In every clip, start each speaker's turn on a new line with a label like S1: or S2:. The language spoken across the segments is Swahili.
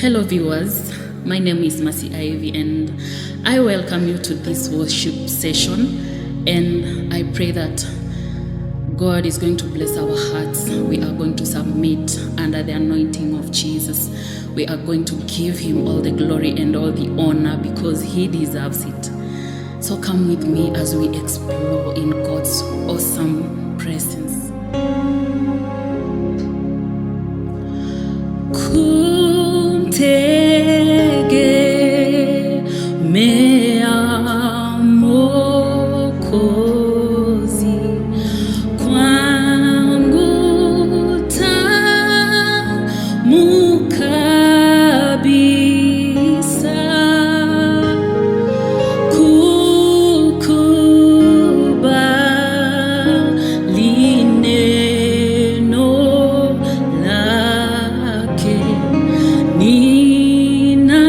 S1: Hello viewers, my name is Mercy Ivy and I welcome you to this worship session, and I pray that God is going to bless our hearts. We are going to submit under the anointing of Jesus. We are going to give him all the glory and all the honor because he deserves it. So come with me as we explore in God's awesome presence. Kumtegemea Mwokozi kwangu tamu kabisa, kukubali neno lake. Nina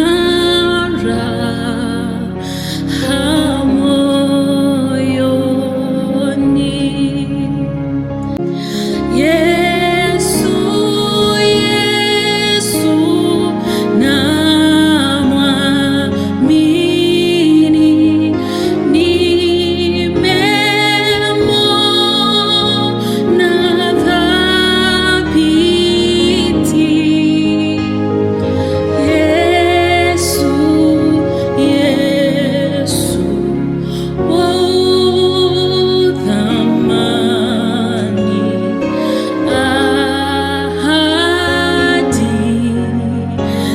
S1: raha moyoni. Yesu, Yesu namwamini, nimemwona thabiti. Yesu, Yesu wa thamani, ahadi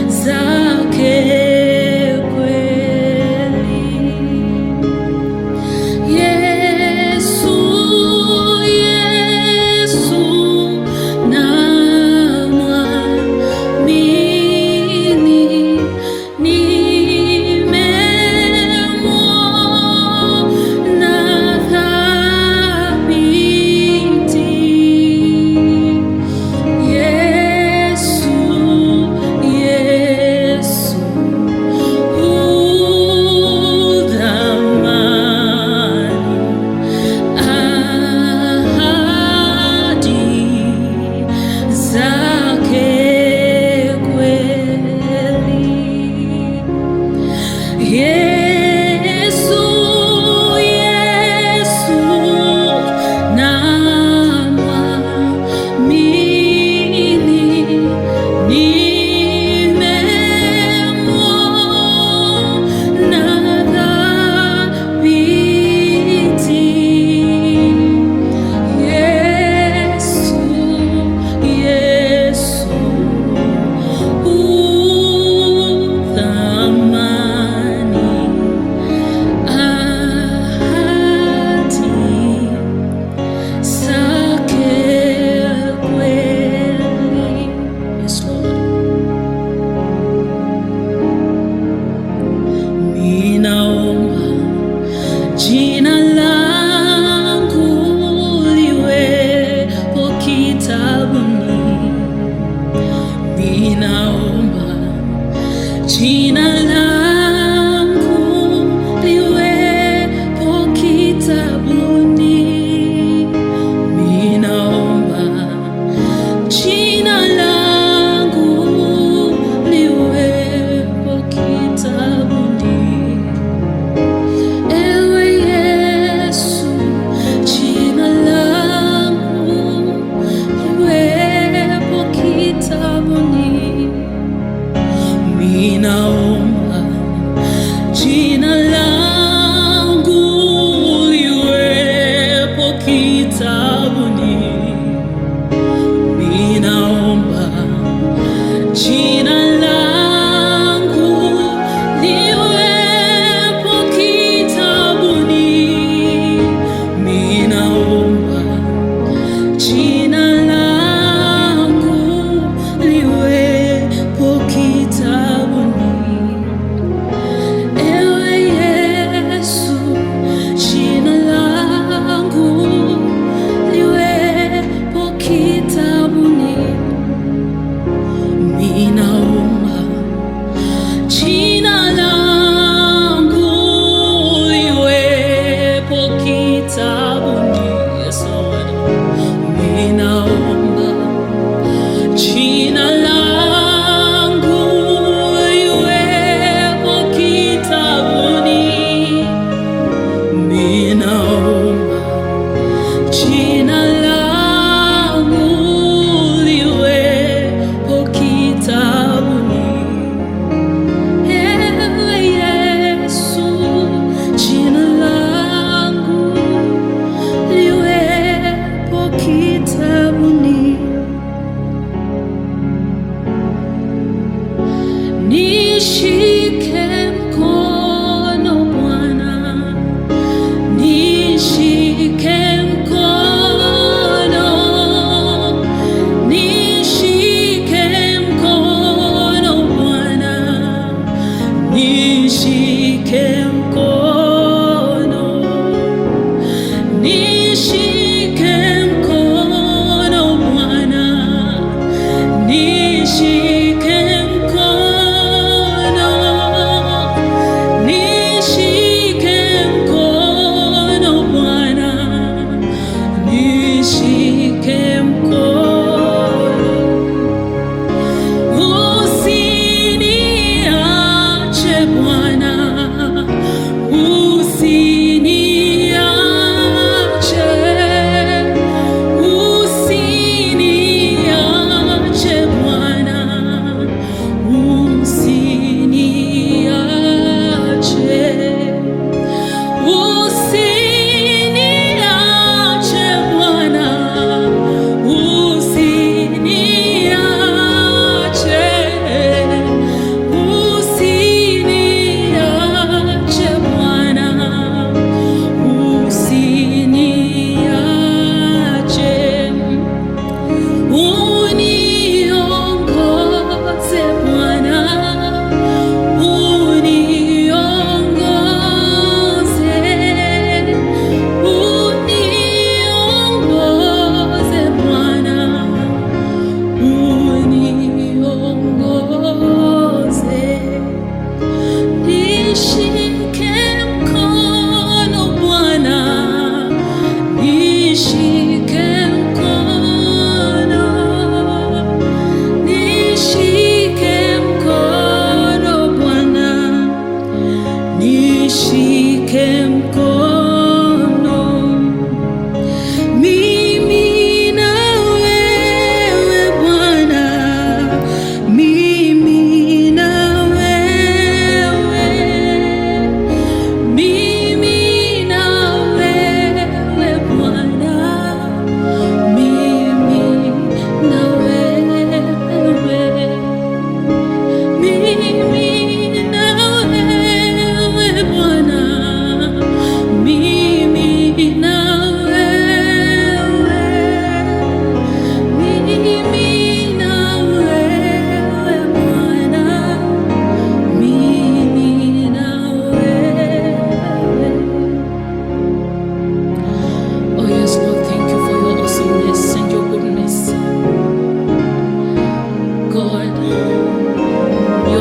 S1: zake kweli. Yesu, Yesu namwamini, nimemwona thabiti. Yesu, Yesu thamani, ahadi zake kweli. Yesu, Yesu namwamini, nimemwona thabiti. Yesu, Yesu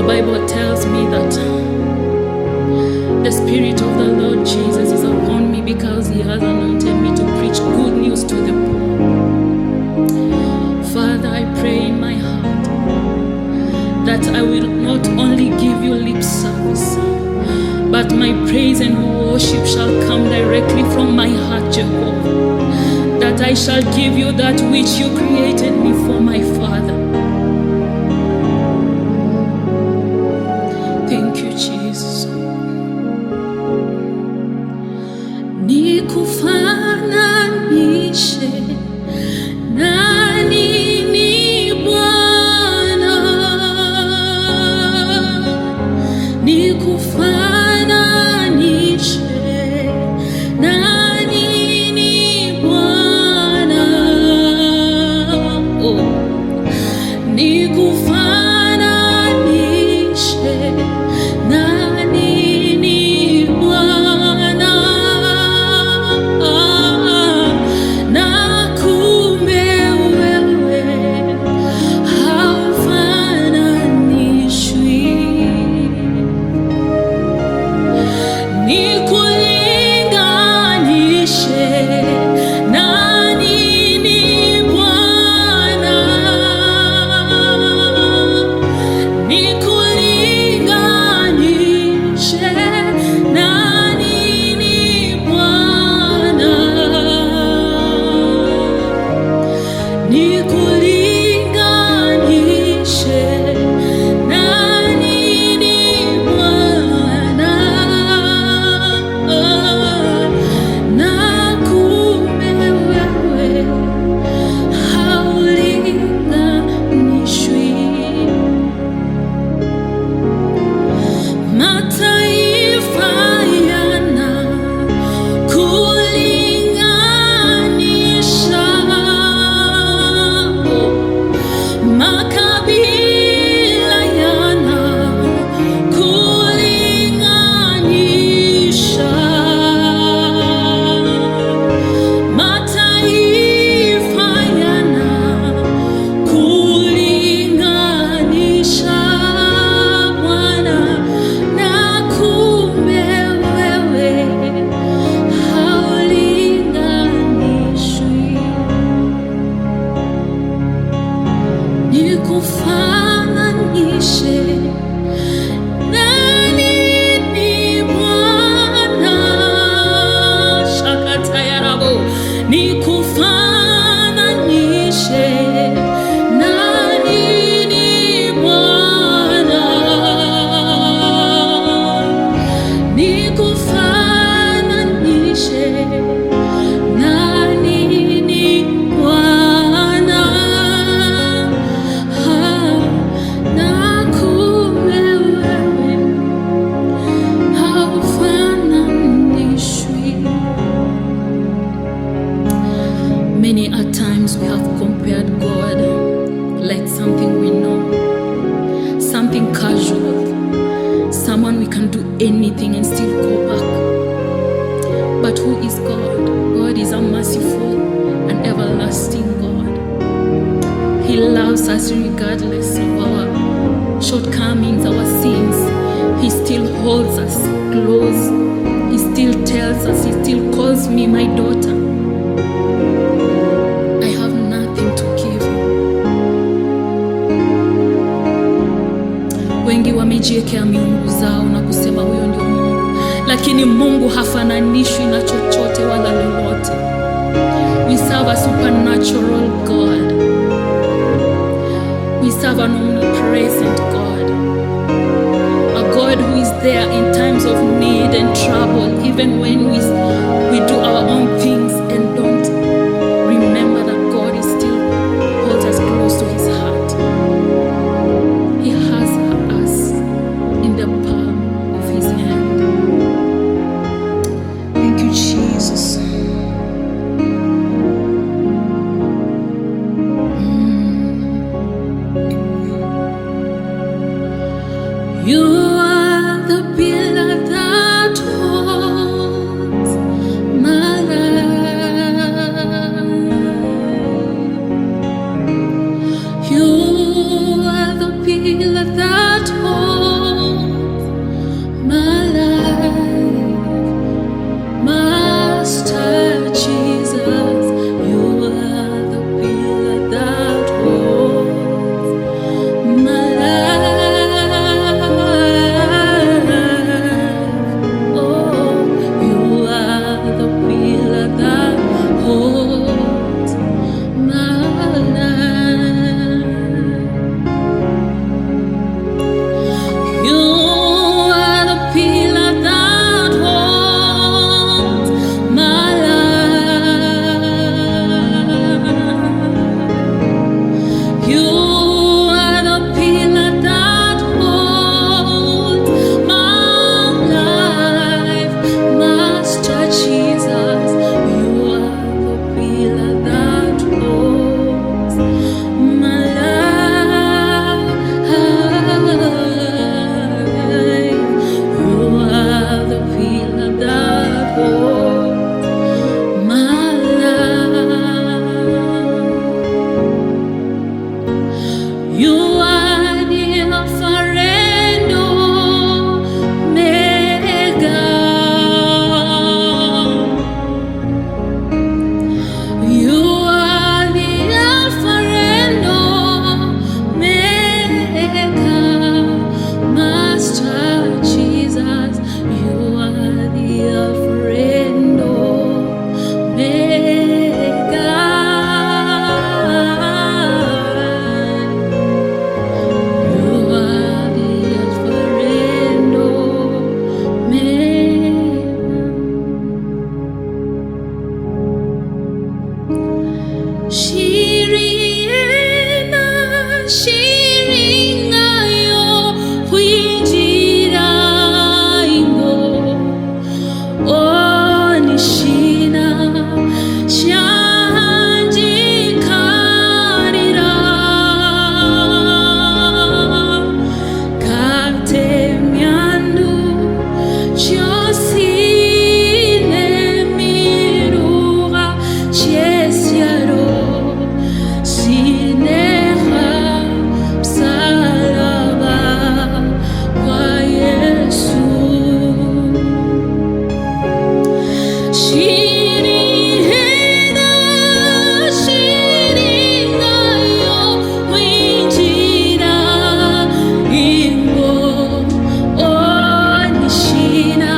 S1: Bible tells me that the Spirit of the Lord Jesus is upon me because He has anointed me to preach good news to the poor. Father, I pray in my heart that I will not only give you lip service, but my praise and worship shall come directly from my heart, Jehovah. That I shall give you that which you created me for, my Father. Thank you, Jesus. Nikufananishe na nini Bwana? Nikufananishe na nini Bwana? Oh, nikufananishe na nini Bwana? Na kumbe wewe haufananishwi. Nikulinganishe na nini Bwana? Nikulinganishe na nini Bwana? Nikulinganishe na nini Bwana? Na kumbe wewe haulinganishwi. Mataifa yanakulinganisha, makabila yanakulinganisha, mataifa yanakulinganisha Bwana, na kumbe wewe haulinganishwi. Nikufananishe na nini Bwana? Shakata ya rabo. Nikufananishe na nini Bwana? Nikufananishe na nini Bwana? Na kumbe wewe haufananishwi. Many a times we have compared God like something we know, something casual, someone we can do anything and still go back. But who is God? God is a merciful and everlasting God. He loves us regardless of our shortcomings, our sins. He still holds us close. He still tells us, He still calls me my daughter. I have nothing to give. Wengi wamejiwekea miungu zao na kusema huyo ndio Mungu, lakini Mungu hafananishwi na chochote wala lolote. We serve a supernatural God. We serve an omnipresent God, a God who is there in times of need and trouble, even when we do our own things and don't remember that God is still holds us close to His heart. He has us in the palm of His hand. Thank you, Jesus. You are the pillar that holds my life. You are the pillar that holds You are the Alpha and Omega. You are the Alpha and Omega, Master Jesus. You are the Alpha and Omega. You are the Alpha and Omega. Shiriena, shiringayo, huinjira ingo. Onishina, shanjikarira. Katemyandu, chosine mirura, chesiaro. Sineha msalaba kwa Yesu. Shirihena, shiringayo, winjira ingo. Onishina,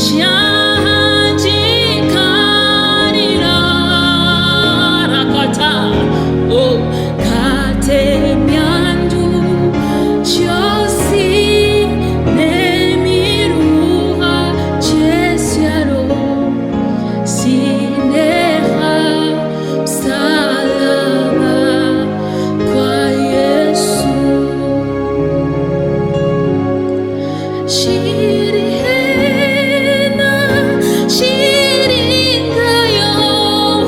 S1: shanjikarira. Rakata, oh, katemyandu, chosi nemiruha, chesiaro. Sineha msalaba kwa Yesu. Shirihena, shiringayo,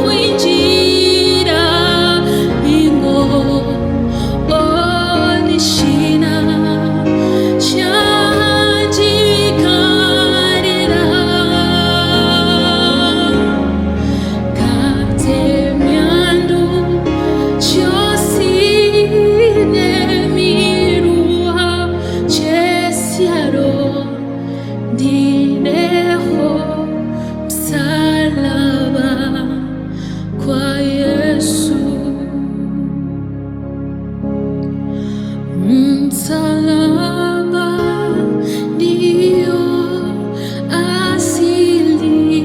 S1: winjira ingo. Onishina, shanjikarira. Katemyandu, chosine miruha, chesiaro. Dineho msalaba kwa Yesu. Msalaba ndio asili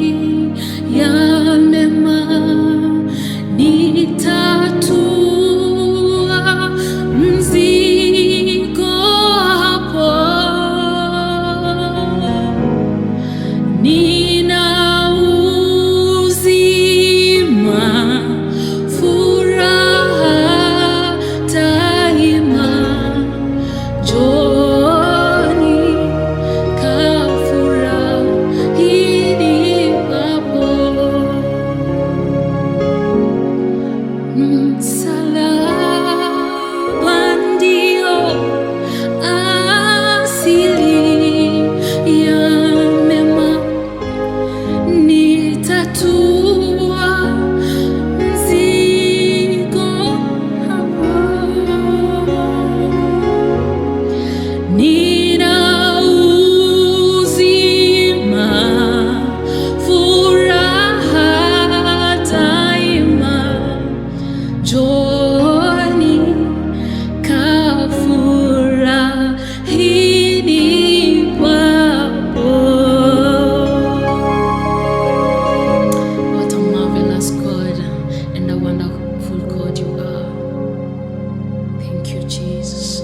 S1: ya mema, nitatua mzigo hapo. Nina uzima, furaha daima. Njoni kafurahini papo. Msalaba ndio asili ya mema, nitatua mzigo hapo. Nina uzima, furaha daima. Njoni kafurahini papo. What a marvelous God and a wonderful God you are. Thank you, Jesus.